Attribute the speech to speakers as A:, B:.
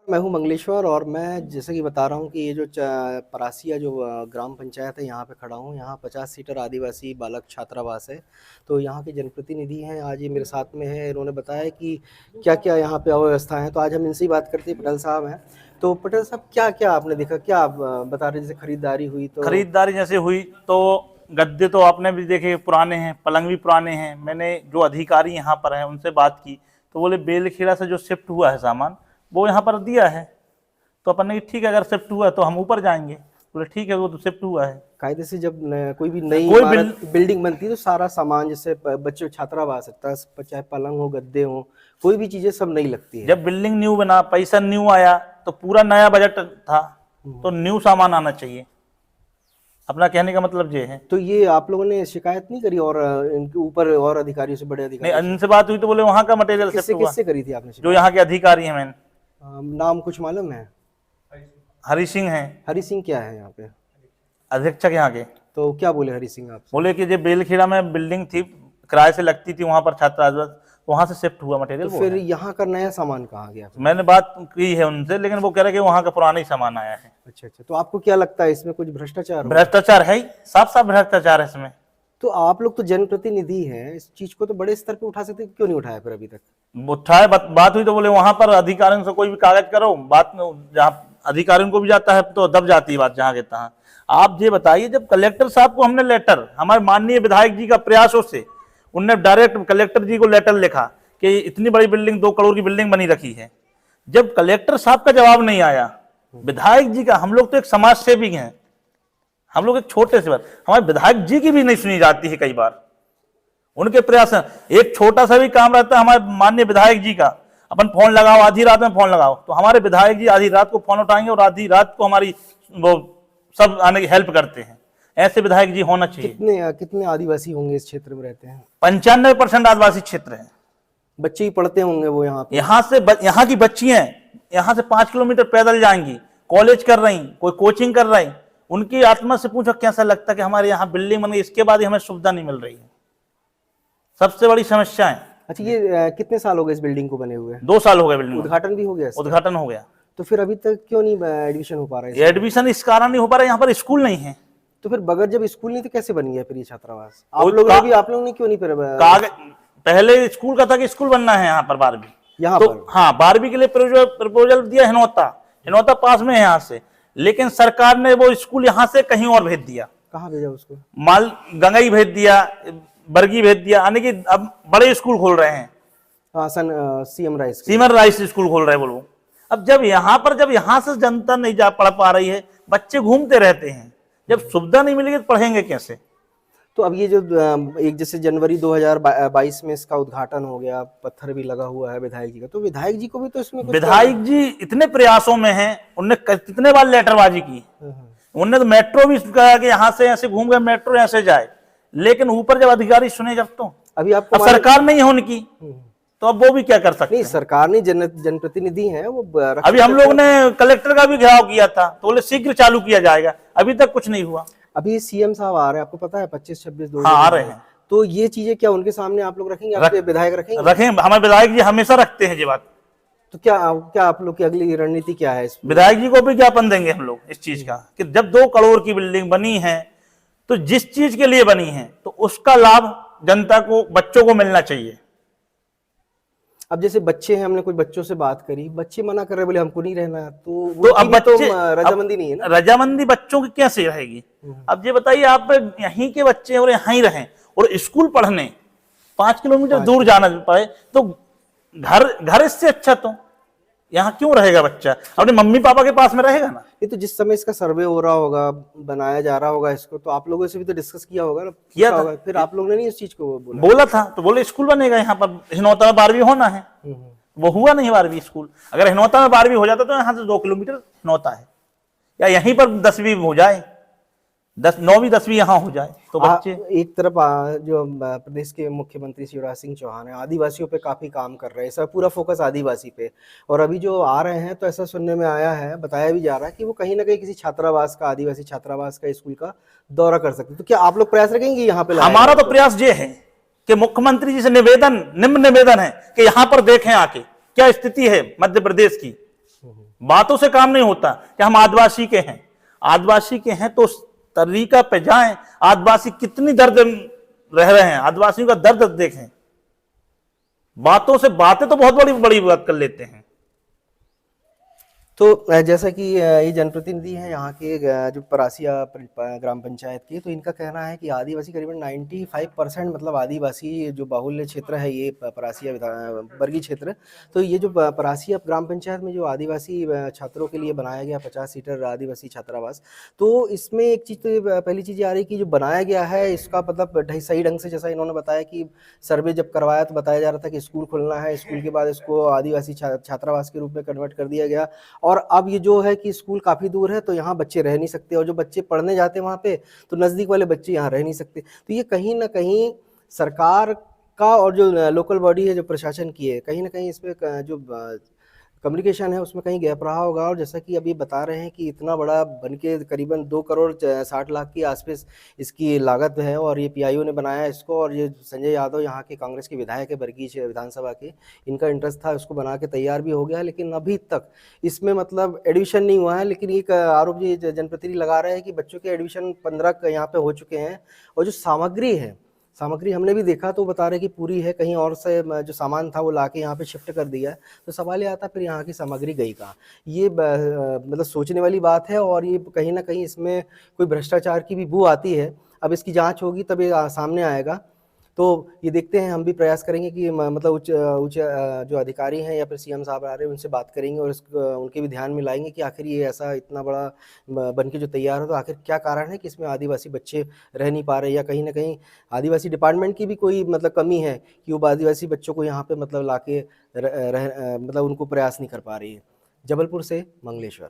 A: मैं हूँ मंगलेश्वर और मैं जैसे कि बता रहा हूँ कि ये जो परासिया जो ग्राम पंचायत है यहाँ पे खड़ा हूँ। यहाँ 50 सीटर आदिवासी बालक छात्रावास है। तो यहाँ के जनप्रतिनिधि हैं, आज ये मेरे साथ में है। इन्होंने बताया कि क्या क्या यहाँ पे अव्यवस्था है, तो आज हम इनसे ही बात करते हैं। पटेल साहब हैं, तो पटेल साहब क्या क्या आपने देखा, क्या आप बता रहे, जैसे खरीदारी हुई तो?
B: खरीदारी जैसे हुई तो गद्दे तो आपने भी देखे पुराने हैं, पलंग भी पुराने हैं। मैंने जो अधिकारी यहाँ पर हैं उनसे बात की तो बोले बेलखेड़ा से जो शिफ्ट हुआ है सामान वो यहाँ पर दिया है। तो अपन ने ठीक है, अगर शिफ्ट हुआ है तो हम ऊपर जाएंगे। बोले ठीक है, वो तो शिफ्ट हुआ है।
A: कायदे से जब कोई भी नई
B: कोई
A: बिल्डिंग बनती है तो सारा सामान, जैसे बच्चों छात्रावास सकता है, चाहे पलंग हो, गद्दे हो, कोई भी चीजें सब नई लगती है।
B: जब बिल्डिंग न्यू बना, पैसा न्यू आया तो पूरा नया बजट था, तो न्यू सामान आना चाहिए। अपना कहने का मतलब ये है।
A: तो ये आप लोगों ने शिकायत नहीं करी और इनके ऊपर और अधिकारियों से, बड़े अधिकारी?
B: नहीं, इनसे बात हुई तो बोले वहां का मटेरियल शिफ्ट हुआ।
A: किससे करी थी आपने
B: जो यहाँ के अधिकारी हैं, मैंने
A: नाम कुछ मालूम है?
B: हरी सिंह हैं।
A: हरी सिंह क्या है यहाँ पे
B: अधीक्षक यहाँ के।
A: तो क्या बोले हरी सिंह आप?
B: बोले कि जो बेलखेड़ा में बिल्डिंग थी, किराए से लगती थी, वहां पर छात्रावास, वहां से शिफ्ट हुआ मटेरियल।
A: तो फिर यहाँ का नया सामान कहाँ गया?
B: मैंने बात की है उनसे, लेकिन वो कह रहे कि वहां का पुराना ही सामान आया है।
A: अच्छा अच्छा, तो आपको क्या लगता है इसमें कुछ भ्रष्टाचार?
B: भ्रष्टाचार है ही, साफ साफ भ्रष्टाचार है इसमें।
A: तो आप लोग तो जनप्रतिनिधि हैं, इस चीज को तो बड़े स्तर पे उठा सकते, क्यों नहीं उठाया फिर अभी तक?
B: उठाए, बात हुई तो बोले वहां पर अधिकारियों से कोई भी कागज करो। बात जहाँ अधिकारियों को भी जाता है तो दब जाती है बात जहाँ के तहाँ। आप ये बताइए, जब कलेक्टर साहब को हमने लेटर, हमारे माननीय विधायक जी का प्रयासों से, उनने डायरेक्ट कलेक्टर जी को लेटर लिखा कि इतनी बड़ी बिल्डिंग, 2 करोड़ की बिल्डिंग बनी रखी है। जब कलेक्टर साहब का जवाब नहीं आया, विधायक जी का, हम लोग तो एक समाज सेवी हैं, हम लोग एक छोटे से बात, हमारे विधायक जी की भी नहीं सुनी जाती है कई बार। उनके प्रयास, एक छोटा सा भी काम रहता है हमारे माननीय विधायक जी का, अपन फोन लगाओ, आधी रात में फोन लगाओ, तो हमारे विधायक जी आधी रात को फोन उठाएंगे और आधी रात को हमारी वो सब आने की हेल्प करते हैं। ऐसे विधायक जी होना चाहिए।
A: कितने आदिवासी होंगे इस क्षेत्र में रहते हैं?
B: 95% आदिवासी क्षेत्र है।
A: बच्चे ही पढ़ते होंगे वो यहाँ पे?
B: यहाँ की बच्चियां यहाँ से 5 किलोमीटर पैदल जाएंगी, कॉलेज कर रही, कोई कोचिंग कर रही। उनकी आत्मा से पूछो कैसा लगता है कि हमारे यहाँ बिल्डिंग बन गई, इसके बाद ही हमें सुविधा नहीं मिल रही है। सबसे बड़ी समस्या है।
A: अच्छा, ये कितने साल हो गए इस बिल्डिंग को बने हुए?
B: 2 साल हो गए बिल्डिंग।
A: उद्घाटन भी हो गया?
B: उद्घाटन हो गया।
A: तो फिर अभी तक क्यों नहीं एडमिशन हो पा रहा है?
B: एडमिशन इस कारण नहीं हो पा रहा है, यहाँ पर स्कूल नहीं है।
A: तो फिर बगैर जब स्कूल नहीं तो कैसे बन गया फिर ये छात्रावास? आप लोगों ने क्यों नहीं फिर
B: कागज? पहले स्कूल का था कि स्कूल बनना है यहाँ पर 12वीं,
A: यहाँ
B: तो
A: पर?
B: हाँ, 12वीं के लिए प्रपोजल दिया हिनौता पास में है यहाँ से, लेकिन सरकार ने वो स्कूल यहाँ से कहीं और भेज दिया।
A: कहाँ भेजा उसको?
B: माल गंगई भेज दिया, बरगी भेज दिया, यानी कि अब बड़े स्कूल खोल रहे हैं।
A: सीएम
B: राइस स्कूल खोल रहे हैं बोलो। अब जब यहाँ से जनता नहीं जा पढ़ पा रही है, बच्चे घूमते रहते हैं, जब सुविधा नहीं मिलेगी तो पढ़ेंगे कैसे?
A: तो अब ये जो एक जैसे जनवरी 2022 में इसका उद्घाटन हो गया, पत्थर भी लगा हुआ है विधायक जी का, तो विधायक जी को भी तो इसमें
B: विधायक जी इतने प्रयासों में हैं, उनने कितने बार लेटरबाजी की। उनने तो मेट्रो भी कहा कि यहाँ से ऐसे घूम गए, मेट्रो ऐसे जाए, लेकिन ऊपर जब अधिकारी सुने जब, तो
A: अभी आपको
B: अब सरकार नहीं है उनकी, तो अब वो भी क्या कर सकते?
A: नहीं, सरकार नहीं, जनप्रतिनिधि हैं वो।
B: अभी हम लोग ने कलेक्टर का भी घेराव किया था, तो बोले शीघ्र चालू किया जाएगा, अभी तक कुछ नहीं हुआ।
A: अभी सीएम साहब आ रहे हैं, आपको पता है 25-26 2
B: हाँ, आ रहे हैं।
A: तो ये चीजें क्या उनके सामने आप लोग रखेंगे? आपके विधायक रखेंगे?
B: रखें, हमारे विधायक जी हमेशा रखते हैं ये बात।
A: तो क्या आप लोग की अगली रणनीति क्या है?
B: विधायक जी को भी ज्ञापन देंगे हम लोग इस चीज का कि जब 2 करोड़ की बिल्डिंग बनी है, तो जिस चीज के लिए बनी है तो उसका लाभ जनता को, बच्चों को मिलना चाहिए।
A: अब जैसे बच्चे हैं, हमने कुछ बच्चों से बात करी, बच्चे मना कर रहे, बोले हमको नहीं रहना, तो
B: अब बच्चे,
A: रजामंदी नहीं है ना?
B: रजामंदी बच्चों की कैसे रहेगी? अब ये बताइए, आप यहीं के बच्चे और यहीं रहें और स्कूल पढ़ने 5 किलोमीटर दूर जाना पड़े, तो घर इससे अच्छा तो यहाँ क्यों रहेगा बच्चा? अपने मम्मी पापा के पास में रहेगा ना।
A: ये तो जिस समय इसका सर्वे हो रहा होगा, बनाया जा रहा होगा इसको, तो आप लोगों से भी तो डिस्कस किया होगा ना?
B: किया था।
A: फिर आप लोगों ने नहीं इस चीज को
B: बोला था, तो बोले स्कूल बनेगा यहाँ पर, हिनौता में 12वीं होना है। वो हुआ नहीं 12वीं स्कूल। अगर हिनौता में 12वीं हो जाता तो यहाँ से 2 किलोमीटर हिनौता है, या यहीं पर 10वीं हो जाए, 9वीं 10वीं यहाँ हो जाए तो बच्चे।
A: एक तरफ जो प्रदेश के मुख्यमंत्री शिवराज सिंह चौहान है, आदिवासियों पे काफी काम कर रहे हैं, सब पूरा फोकस आदिवासी पे, और अभी जो आ रहे हैं तो ऐसा सुनने में आया है, बताया भी जा रहा है कि वो कहीं ना कहीं किसी छात्रावास का, आदिवासी छात्रावास का, स्कूल का दौरा कर सकते। तो क्या आप लोग प्रयास रखेंगे यहाँ पे?
B: हमारा तो प्रयास ये है कि मुख्यमंत्री जी से निम्न निवेदन है कि यहाँ पर देखें आके क्या स्थिति है मध्य प्रदेश की, बातों से काम नहीं होता कि हम आदिवासी के हैं। आदिवासी के हैं तो उस तरीका पे जाएं, आदिवासी कितनी दर्द रह रहे हैं, आदिवासियों का दर्द देखें। बातों से बातें तो बहुत बड़ी बड़ी बात कर लेते हैं।
A: तो जैसा कि ये जनप्रतिनिधि हैं यहाँ के जो परासिया ग्राम पंचायत के, तो इनका कहना है कि आदिवासी करीबन 95% मतलब आदिवासी जो बाहुल्य क्षेत्र है ये परासिया वर्गीय क्षेत्र। तो ये जो परासिया ग्राम पंचायत में जो आदिवासी छात्रों के लिए बनाया गया 50 सीटर आदिवासी छात्रावास, तो इसमें एक चीज़ तो पहली चीज़ आ रही कि जो बनाया गया है इसका मतलब सही ढंग से, जैसा इन्होंने बताया कि सर्वे जब करवाया तो बताया जा रहा था कि स्कूल खुलना है, स्कूल के बाद इसको आदिवासी छात्रावास के रूप में कन्वर्ट कर दिया गया। और अब ये जो है कि स्कूल काफ़ी दूर है तो यहाँ बच्चे रह नहीं सकते, और जो बच्चे पढ़ने जाते हैं वहाँ पे तो नज़दीक वाले बच्चे यहाँ रह नहीं सकते। तो ये कहीं ना कहीं सरकार का और जो लोकल बॉडी है, जो प्रशासन की है, कहीं ना कहीं इसमें जो कम्युनिकेशन है उसमें कहीं गैप रहा होगा। और जैसा कि अभी बता रहे हैं कि इतना बड़ा बन के करीबन 2 करोड़ 60 लाख के आसपास इसकी लागत है, और ये पीआईओ ने बनाया इसको, और ये संजय यादव यहाँ के कांग्रेस के विधायक है बरगीच विधानसभा के, इनका इंटरेस्ट था, उसको बना के तैयार भी हो गया, लेकिन अभी तक इसमें मतलब एडमिशन नहीं हुआ है। लेकिन एक आरोप ये जनप्रतिनिधि लगा रहे हैं कि बच्चों के एडमिशन 15 यहाँ पे हो चुके हैं, और जो सामग्री हमने भी देखा तो बता रहे कि पूरी है, कहीं और से जो सामान था वो लाके यहाँ पे शिफ्ट कर दिया है। तो सवाल ये आता फिर यहाँ की सामग्री गई कहाँ? ये मतलब सोचने वाली बात है, और ये कहीं ना कहीं इसमें कोई भ्रष्टाचार की भी बू आती है। अब इसकी जांच होगी तब ये सामने आएगा। तो ये देखते हैं, हम भी प्रयास करेंगे कि मतलब उच्च जो अधिकारी हैं या फिर सीएम साहब आ रहे हैं उनसे बात करेंगे, और उनके भी ध्यान में लाएंगे कि आखिर ये ऐसा इतना बड़ा बन के जो तैयार हो तो आखिर क्या कारण है कि इसमें आदिवासी बच्चे रह नहीं पा रहे, या कहीं ना कहीं आदिवासी डिपार्टमेंट की भी कोई मतलब कमी है कि वो आदिवासी बच्चों को यहाँ पे मतलब लाके रह मतलब उनको प्रयास नहीं कर पा रही है। जबलपुर से मंगलेश्वर।